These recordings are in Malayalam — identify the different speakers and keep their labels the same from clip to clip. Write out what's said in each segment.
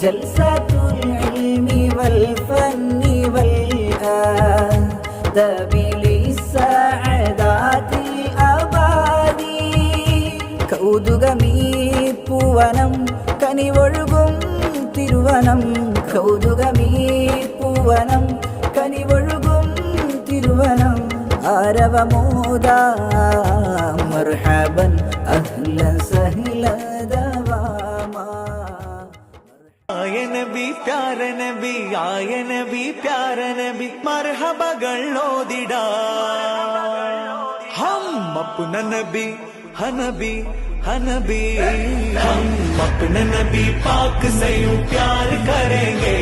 Speaker 1: ജൽസത്തുൽ ഇൽമി വൽ ഫന്നി വൽ ആദബി ലിസ്സഅദാതിൽ അബാദി കൗതുകമീ പൂവനം കനിവൊഴുകും തിരുവനം കൗതുകമീ പൂവനം കനിവൊഴുകും തിരുവനം ആരവമോദാ മർഹബൻ അഹ്ലൻ സഹ്ലൻ ദവാമാ
Speaker 2: ആയ നബി പ്യാര നബി ആയ നബി പ്യാര നബി മർഹബകൾ ഓതിടാ ഹം അപ്ന നബി ഹനബി हनबी हम अपने नबी पाक से यूं प्यार करेंगे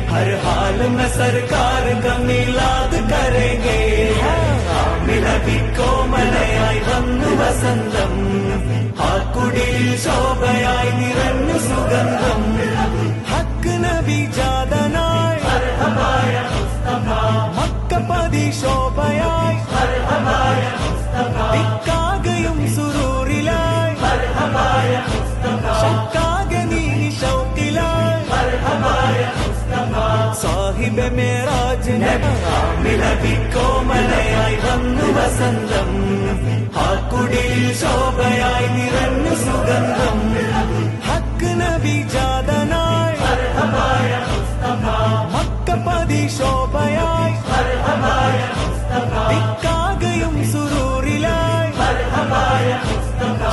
Speaker 2: हर हाल में सरकार का मिलाद करेंगे आमिन नबी को मलयाई वന്നു വസന്തം ആ കുടിയിൽ ശോഭയായി നിറഞ്ഞു സുഗന്ധം ഹക്ക് നബി ജാതനായി മർഹബായ മുസ്തഫ മക്കപതി ശോഭയായി മർഹബായ മുസ്തഫ ദിക്കാകയും സുരൂരിലായി शक्कागनी शौकिलाय साहिब मेराज नबी കോമലയായി വന്നു വസന്തം ആ കുടിയിൽ ശോഭയായി നിറഞ്ഞു സുഗന്ധം ഹക്ക് നബി ജാതനായി മക്കപതി ശോഭയായി ദിക്കാകയും സുരൂരിലായി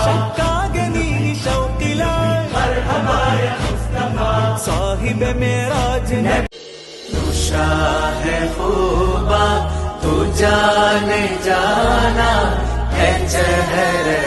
Speaker 2: शक्कागनी शौकिलाय साहिब मेराज तू शाह खूबा तू जाने जाना है चेहरे